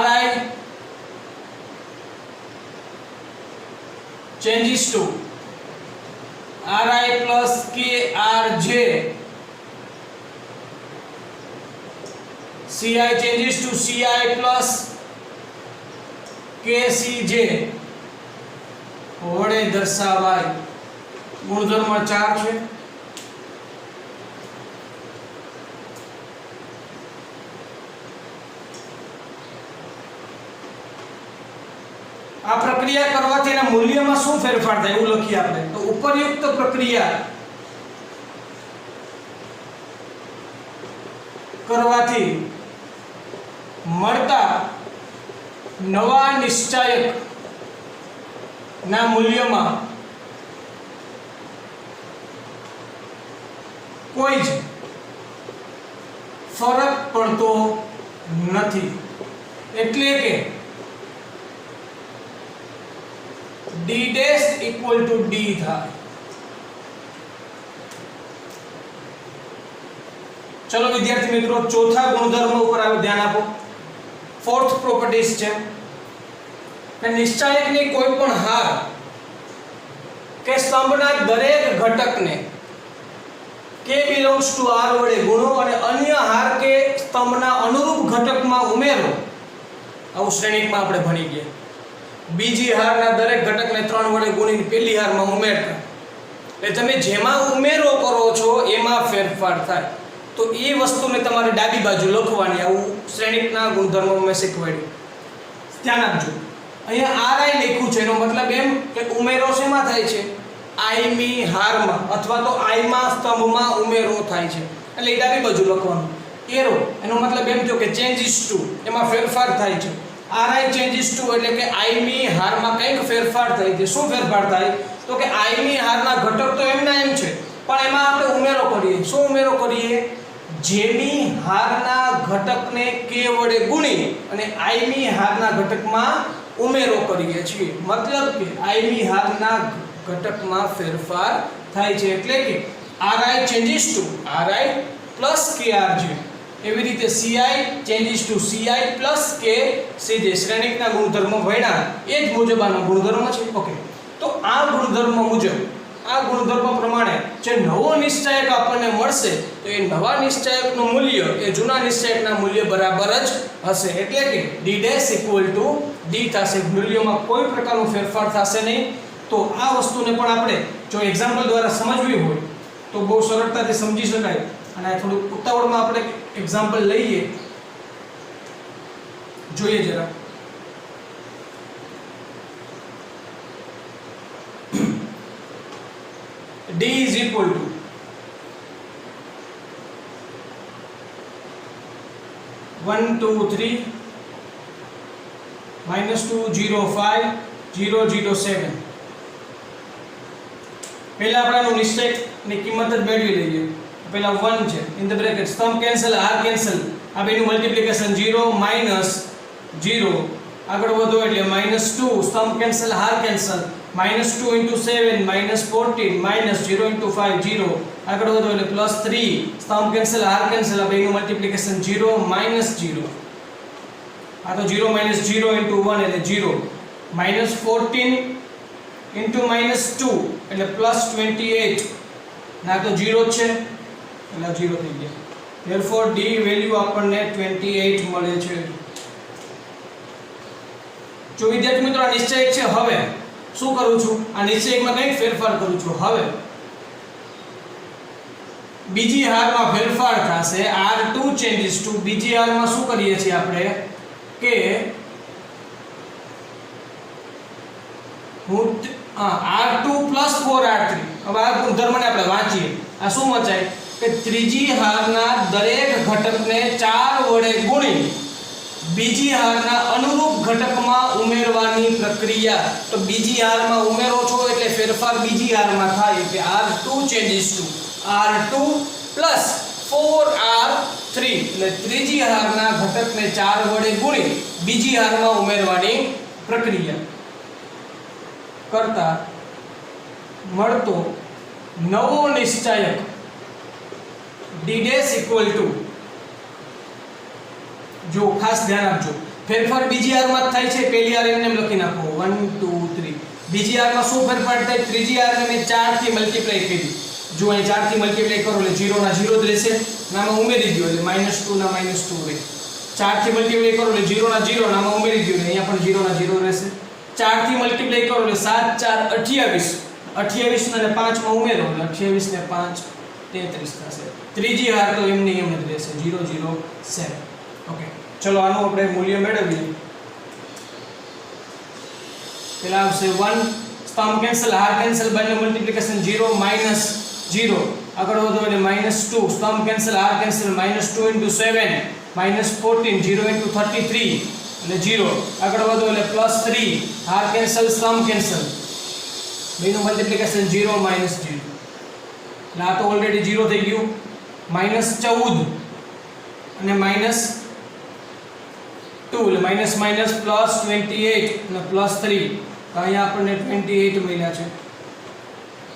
ri changes to ri plus krj ci changes to ci plus kcj વડે દર્શાવાય. ગુણધર્મ 4 છે. આ પ્રક્રિયા કરવાથી એના મૂલ્યમાં શું ફેરફાર થાય એવું લખીએ આપણે. તો ઉપરયુક્ત પ્રક્રિયા કરવાથી મળતા નવા નિશ્ચાયક ના મૂલ્યમાં કોઈ જ ફરક પડતો નથી. એટલે કે d dash equal to d થાય. ચલો વિદ્યાર્થી મિત્રો ચોથા ગુણધર્મ ઉપર ધ્યાન આપો. ફોર્થ પ્રોપર્ટીઝ છે કે નિશ્ચાયકની કોઈ પણ હાર કે સ્તંભના દરેક ઘટકને k બિલોંગ્સ ટુ r વડે ગુણો અને અન્ય હાર કે સ્તંભના અનુરૂપ ઘટકમાં ઉમેરો. આવું શ્રેણિકમાં આપણે ભણી ગયા. બીજી હારના દરેક ઘટકને 3 વડે ગુણીને પહેલી હારમાં ઉમેરતા. એટલે તમે જેમાં ઉમેરો કરો છો એમાં ફેરફાર થાય. તો એ વસ્તુને તમારે ડાબી બાજુ લખવાની. આવું શ્રેણિકના ગુણધર્મો મેં શીખવાડ્યું. ધ્યાન આપજો. અહીંયા ri લખ્યું છે એનો મતલબ એમ કે ઉમેરો શેમાં થાય છે? i મી હારમાં અથવા તો i માં સ્તંભમાં ઉમેરો થાય છે. એટલે ડાબી બાજુ લખવાનું. એરો એનો મતલબ એમ થયો કે ચેન્જીસ ટુ, એમાં ફેરફાર થાય છે. ri ચેન્જીસ ટુ એટલે કે i મી હારમાં કંઈક ફેરફાર થાય છે. શું ફેરફાર થાય? તો કે i મી હારના ઘટક તો એમના એમ છે, પણ એમાં આપણે ઉમેરો કરીએ. શું ઉમેરો કરીએ? જેમી હારના ઘટકને k વડે ગુણી અને i મી હારના ઘટકમાં ઉમેરો કરીએ છીએ. મતલબ કે i મી હારના ઘટકમાં ફેરફાર થાય છે. એટલે કે ri changes to ri plus krj. એવી રીતે ci changes to ci plus k cj. શ્રેણિકના ગુણધર્મો ભણ્યા એ જ મુજબ આનો ગુણધર્મ છે. ઓકે, તો આ ગુણધર્મ મુજબ, આ ગુણધર્મ પ્રમાણે જે નવો નિશ્ચાયક આપણને મળશે તો એ નવા નિશ્ચાયકનું મૂલ્ય એ જૂના નિશ્ચાયકના મૂલ્ય બરાબર જ હશે. એટલે કે d dash equal to d થશે. મૂલ્યોમાં કોઈ પ્રકારનો ફેરફાર થશે નહીં. તો આ વસ્તુને પણ આપણે જો એક્ઝામ્પલ દ્વારા સમજવી હોય તો બહુ સરળતાથી સમજી શકાય. અને થોડું ઉતાવળમાં આપણે એક્ઝામ્પલ લઈએ, જોઈએ જરા. d is equal to -1 2 3 -2 0 5 0 0 7. પહેલા આપણે આનો નિશ્ચયકની કિંમત જ મેળવી લઈએ. પહેલા 1 છે ઇન ધ બ્રેકેટ, સ્તંભ કેન્સલ, r કેન્સલ, આ બેનું મલ્ટીપ્લિકેશન 0 -0. આગળ વધો એટલે -2, સ્તંભ કેન્સલ, r કેન્સલ, -2 * 7 -14 -0 * 5 0. આગળ વધો એટલે +3, સ્તંભ કેન્સલ, r કેન્સલ, આ બેનું મલ્ટીપ્લિકેશન 0 -0. આ તો 0 - 0 * 1 એટલે 0. -14 * -2 એટલે +28. ના તો 0 છે એટલે 0 થઈ ગયા. therefore d વેલ્યુ આપણને 28 મળે છે. જો વિદ્યાર્થી મિત્રો આ નિશ્ચયક છે, હવે શું કરું છું? આ નિશ્ચયકમાં કંઈક ફેરફાર કરું છું. હવે બીજી હારમાં ફેરફાર થશે. r2 ચેન્જીસ ટુ બીજી હારમાં શું કરીએ છીએ આપણે કે r2 + 4r3. હવે આ ગુણધર્મને આપણે વાંચીએ. આ શું વચાય કે ત્રીજી હારના દરેક ઘટકને 4 વડે ગુણી બીજી હારના અનુરૂપ ઘટકમાં ઉમેરવાની પ્રક્રિયા. તો બીજી હારમાં ઉમેરો છો એટલે ફેરફાર બીજી હારમાં થાય કે r2 changes two r2 + 4r3. એટલે ત્રીજી હારના ઘટકને 4 વડે ગુણી બીજી હારમાં ઉમેરવાની પ્રક્રિયા કરતા મળતો નવો નિશ્ચાયક d ડેશ ઇક્વલ ટુ, જો ખાસ ધ્યાન આપજો, ફેરફાર બીજી હારમાં જ થાય છે. પહેલી હાર એમને લખી નાખો 1 2 3. બીજી હારમાં શું ફેરફાર થાય? ત્રીજી હારને મેં 4 થી મલ્ટીપ્લાય કરી. જો અહીં 4 થી મલ્ટીપ્લાય કરો એટલે 0 ના 0 જ રહેશે. નામાં ઉમેરી દો એટલે -2 ના -2 રહે. 4 થી મલ્ટીપ્લાય કરો એટલે 0 ના 0 નામાં ઉમેરી દો એટલે અહીંયા પણ 0 ના 0 રહેશે. 4 થી મલ્ટીપ્લાય કરો એટલે 7 4 28. 28 ને 5 માં ઉમેરો એટલે 28 ને 5 33 થશે. ત્રીજી હાર તો એમની એમ જ રહેશે 0 0 7. ઓકે, ચલો આનું આપણે મૂલ્ય મેળવીએ. પહેલા આવશે 1, સ્તંભ કેન્સલ, r કેન્સલ, બંને મલ્ટીપ્લિકેશન 0 -0. આગળ વધો એટલે -2, સ્તંભ કેન્સલ, r કેન્સલ, -2 * 7 -14 0 * 33 એટલે 0. આગળ વધો એટલે +3, r કેન્સલ, સ્તંભ કેન્સલ, બેનું મલ્ટીપ્લિકેશન 0 -0. એટલે આ તો ઓલરેડી 0 થઈ ગયું. -14 અને -2 એટલે માઇનસ માઇનસ +28 અને +3. તો અહીંયા આપણને 28 મળ્યા છે.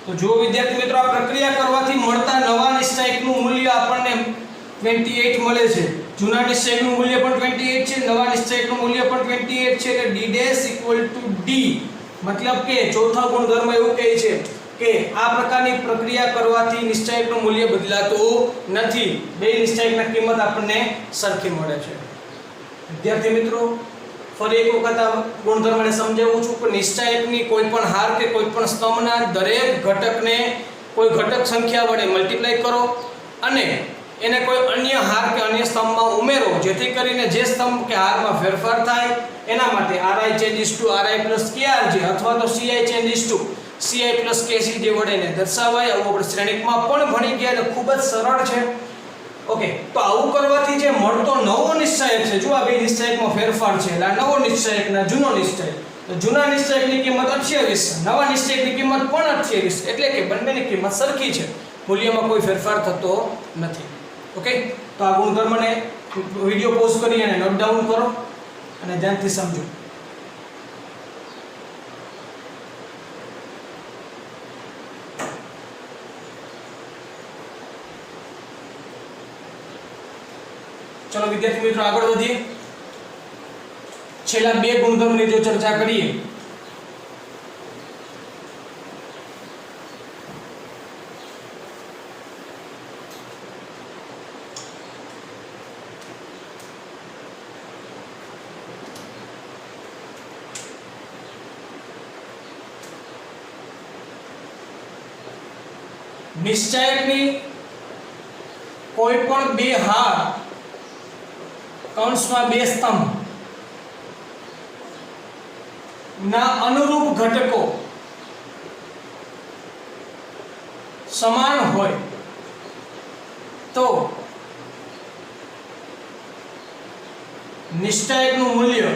તો જો વિદ્યાર્થી મિત્રો આ પ્રક્રિયા કરવાથી મળતા નવા નિશ્ચયકનું મૂલ્ય આપણને 28 મળે છે. જૂના નિશ્ચયકનું મૂલ્ય પણ 28 છે, નવા નિશ્ચયકનું મૂલ્ય પણ 28 છે. એટલે d dash equal to d. મતલબ કે ચોથા ગુણધર્મ એવું કહે છે કે આ પ્રકારની પ્રક્રિયા કરવાથી નિશ્ચાયકનું મૂલ્ય બદલાતું નથી. બે નિશ્ચાયકના કિંમત આપણને સરખી મળે છે. વિદ્યાર્થી મિત્રો, ફરી એક વખત આ ગુણધર્મને સમજાવું છું કે નિશ્ચાયકની કોઈ પણ હાર કે કોઈ પણ સ્તંભના દરેક ઘટકને કોઈ ઘટક સંખ્યા વડે મલ્ટીપ્લાય કરો અને એને કોઈ અન્ય હાર કે અન્ય સ્તંભમાં ઉમેરો, જેથી કરીને જે સ્તંભ કે હારમાં ફેરફાર થાય એના માટે ri changes to ri plus krj અથવા તો ci changes to ci plus kcj વડે દર્શાવાય. આવું આપણે શ્રેણિકમાં પણ ભણી ગયા એટલે ખૂબ જ સરળ છે. ઓકે, તો આવું કરવાથી જે મળતો નવો નિશ્ચાયક છે, જો આ બે નિશ્ચાયકમાં ફેરફાર છે એટલે આ નવો નિશ્ચાયક ના જૂનો નિશ્ચાયક, તો જૂના નિશ્ચાયકની કિંમત 28, નવા નિશ્ચાયકની કિંમત પણ 28, એટલે કે બંનેની કિંમત સરખી છે, મૂલ્યમાં કોઈ ફેરફાર થતો નથી. ઓકે, તો આ ગુણધર્મને વિડિયો પોઝ કરી અને નોટ ડાઉન કરો અને ધ્યાનથી સમજો. ચલો વિદ્યાર્થી મિત્રો, આગળ વધીએ. છેલ્લા બે ગુણધર્મની જો ચર્ચા કરીએ નિશ્ચાયકની કોઈ પણ બે હાર કૌંસમાં બે સ્તંભ ના અનુરૂપ ઘટકો સમાન હોય તો નિશ્ચાયકનું મૂલ્ય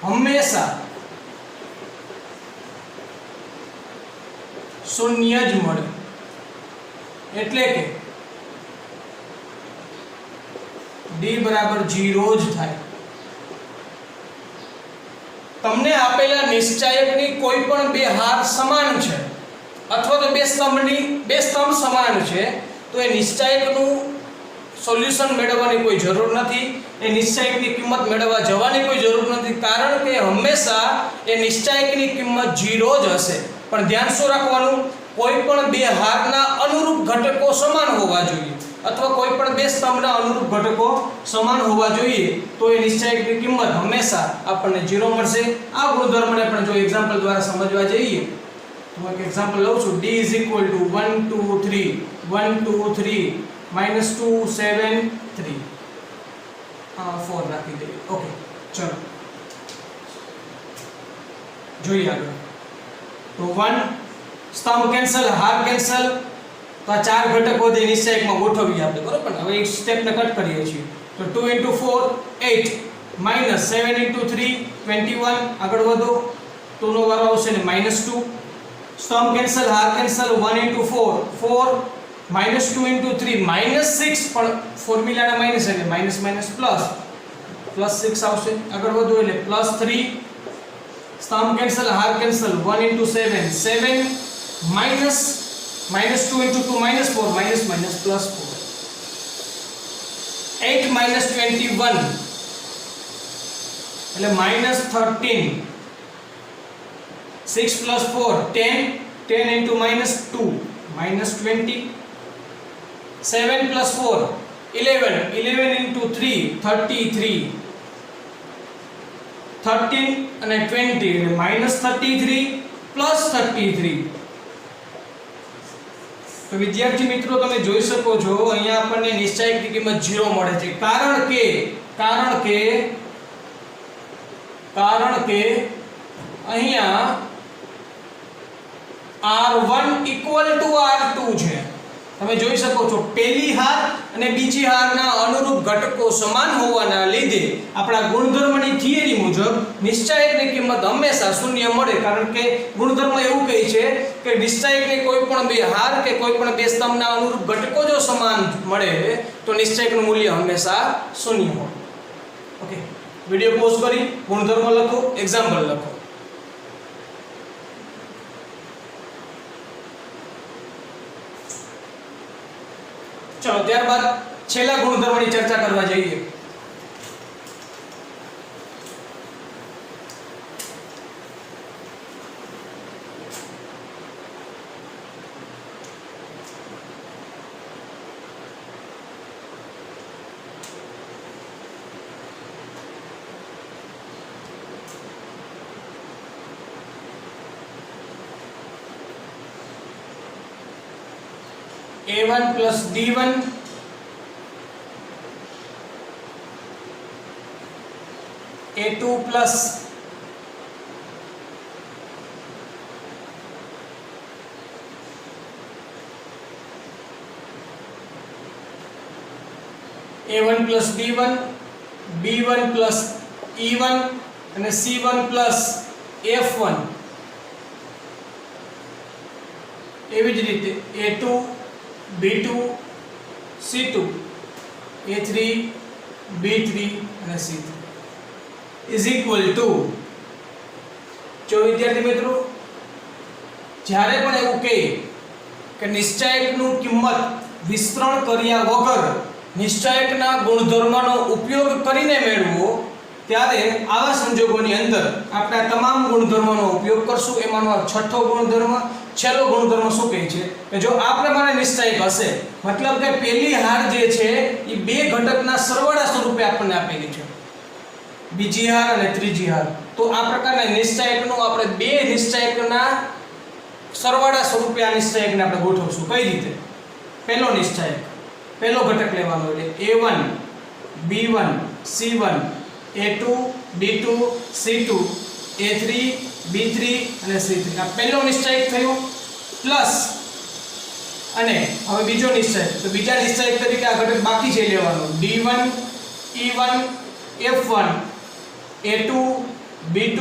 હંમેશા શૂન્ય જ મળે. એટલે કે d બરાબર 0 જ થાય. તમને આપેલા નિશ્ચાયકની કોઈ પણ બે હાર સમાન છે અથવા તો બે સ્તંભ સમાન છે, તો એ નિશ્ચાયકનું સોલ્યુશન મેળવવાની કોઈ જરૂર નથી, એ નિશ્ચાયકની કિંમત મેળવવા જવાની કોઈ જરૂર નથી, કારણ કે હંમેશા એ નિશ્ચાયકની કિંમત 0 જ હશે. પણ ધ્યાન શું રાખવાનું, કોઈ પણ બે હારના અનુરૂપ ઘટકો સમાન હોવા જોઈએ અથવા કોઈ પણ બે સ્તંભના અનુરૂપ ઘટકો સમાન હોવા જોઈએ, તો એ નિશ્ચાયકની કિંમત હંમેશા આપણને 0 મળશે. આ ગુણધર્મને પણ જો એક્ઝામ્પલ દ્વારા સમજવા જઈએ તો એક એક્ઝામ્પલ લઉં છું. d = 1 2 3 1 2 3 -2 7 3 4 રાખી દઈએ. ઓકે, ચલો જોઈએ આગળ. તો 1 સ્તંભ કેન્સલ, હાર કેન્સલ, તો આ ચાર ઘટકો દે નિશ્ચાયકમાં ગોઠવીએ આપણે, બરોબર ને? હવે એક સ્ટેપને કટ કરીએ છીએ. તો 2 * 4 8 -7 * 3 21. આગળ વધો, 2 નો વારો આવશે ને -2. સ્તંભ કેન્સલ, હાર કેન્સલ, 1 * 4 4 -2 * 3 -6, પણ ફોર્મ્યુલાના માઈનસ એટલે માઈનસ માઈનસ પ્લસ +6 આવશે. આગળ વધો એટલે +3. સ્તંભ કેન્સલ, હાર કેન્સલ, 1 * 7 7 -2 * 2 -4 -4 8 -21 એટલે -13. 6 + 4 10 10 * -2 -20. 7 + 4 11 11 * 3 33. 13 અને 20 એટલે -33 + 33. તો વિદ્યાર્થી મિત્રો, તમે જોઈ શકો છો અહીંયા આપણને નિશ્ચાયકની કિંમત 0 મળે છે, કારણ કે અહીંયા R1 = R2 છે. તમે જોઈ શકો છો પહેલી હાર અને બીજી હારના અનુરૂપ ઘટકો સમાન હોવાના લીધે આપણા ગુણધર્મની થિયરી મુજબ નિશ્ચાયકની કિંમત હંમેશા શૂન્ય મળે, કારણ કે ગુણધર્મ એવું કહે છે કે નિશ્ચાયકની કોઈ પણ બે હાર કે કોઈ પણ બે સ્તંભના અનુરૂપ ઘટકો જો સમાન મળે તો નિશ્ચાયકનું મૂલ્ય હંમેશા શૂન્ય હોય. ઓકે, વિડિયો પોઝ કરી ગુણધર્મ લખો, એક્ઝામ્પલ લખો. ચલો ત્યારબાદ છેલ્લા ગુણધર્મની ચર્ચા કરવા જઈએ. A1 plus D1 A2 plus A1 plus D1 B1 plus E1 અને C1 plus F1 એવી જ રીતે A2 B2 C2 A3 B3 અને C3 is equal to જો વિદ્યાર્થી મિત્રો જ્યારે પણ એવું કહે કે નિશ્ચાયકનું કિંમત વિસ્તરણ કર્યા વગર નિશ્ચાયકના ગુણધર્મનો ઉપયોગ કરીને મેળવવો ત્યારે આવા સંજોગોની અંદર આપણે તમામ ગુણધર્મોનો ઉપયોગ કરશું. એમાંનો આ છઠ્ઠો ગુણધર્મ છેલ્લો ગુણધર્મ શું કહે છે કે જો આ પ્રમાણે નિશ્ચાયક હશે મતલબ કે પહેલી હાર જે છે એ બે ઘટકના સરવાળા સ્વરૂપે આપણને આપેલી છે, બીજી હાર અને ત્રીજી હાર. તો આ પ્રકારના નિશ્ચાયકનું આપણે બે નિશ્ચાયકના સરવાળા સ્વરૂપે આ નિશ્ચાયકને આપણે ગોઠવશું. કઈ રીતે? પહેલો નિશ્ચાયક પહેલો ઘટક લેવાનો એટલે A1 B1 C1 A2 B2 C2 A3 B3 અને C3 આ પહેલો નિશ્ચાયક થયો પ્લસ અને હવે બીજો નિશ્ચાયક. તો બીજા નિશ્ચાયક તરીકે આ ઘટક બાકી છે લેવાનો D1 E1 F1 A2 B2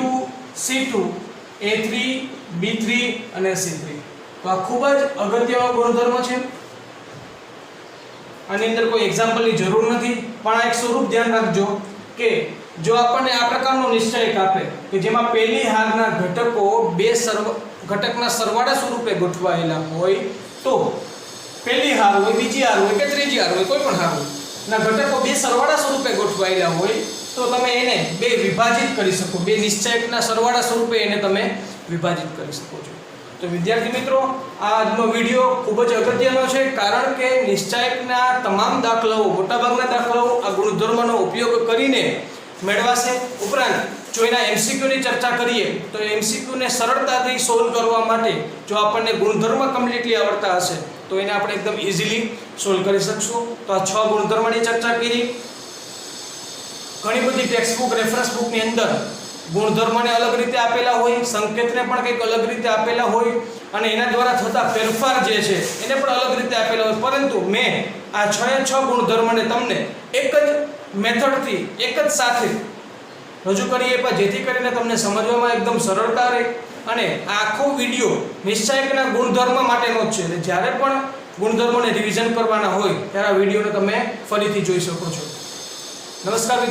C2 A3 B3 અને C3. તો આ ખૂબ જ અગત્યનો ગુણધર્મ છે. આની અંદર કોઈ એક્ઝામ્પલની જરૂર નથી, પણ આ એક સ્વરૂપ ધ્યાન રાખજો કે જો આપણને આ પ્રકારનો નિશ્ચાયક આપે કે જેમાં પહેલી હારના ઘટકો બે ઘટકના સરવાળા સ્વરૂપે ગોઠવાયેલા હોય તો પહેલી હાર હોય, બીજી હાર હોય કે ત્રીજી હાર હોય, કોઈ પણ હાર હોય ના ઘટકો બે સરવાળા સ્વરૂપે ગોઠવાયેલા હોય તો તમે એને બે વિભાજિત કરી શકો, બે નિશ્ચાયકના સરવાળા સ્વરૂપે એને તમે વિભાજિત કરી શકો છો. તો વિદ્યાર્થી મિત્રો આજનો વિડિયો ખૂબ જ અગત્યનો છે કારણ કે નિશ્ચાયકના તમામ દાખલાઓ મોટાભાગના દાખલાઓ આ ગુણધર્મનો ઉપયોગ કરીને મેળવાશે. ઉપરાંત જો એના એમસીક્યુની ચર્ચા કરીએ તો એમસીક્યુને સરળતાથી સોલ્વ કરવા માટે જો આપણને ગુણધર્મ કમ્પ્લીટલી આવડતા હશે તો એને આપણે એકદમ ઇઝીલી સોલ્વ કરી શકશું. તો આ 6 ગુણધર્મની ચર્ચા કરી. ઘણી બધી ટેક્સ્ટ બુક રેફરન્સ બુકની અંદર ગુણધર્મને અલગ રીતે આપેલા હોય, સંકેતને પણ કંઈક અલગ રીતે આપેલા હોય અને એના દ્વારા થતા ફેરફાર જે છે એને પણ અલગ રીતે આપેલા હોય, પરંતુ મેં આ 6 ગુણધર્મને તમને એક જ મેથડથી એક જ સાથે રજૂ કરીએ પણ જેથી કરીને તમને સમજવામાં એકદમ સરળતા રહે. અને આ આખો વિડીયો નિશ્ચાયકના ગુણધર્મ માટેનો જ છે એટલે જ્યારે પણ ગુણધર્મોને રિવિઝન કરવાના હોય ત્યારે આ વિડીયોને તમે ફરીથી જોઈ શકો છો. નમસ્કાર.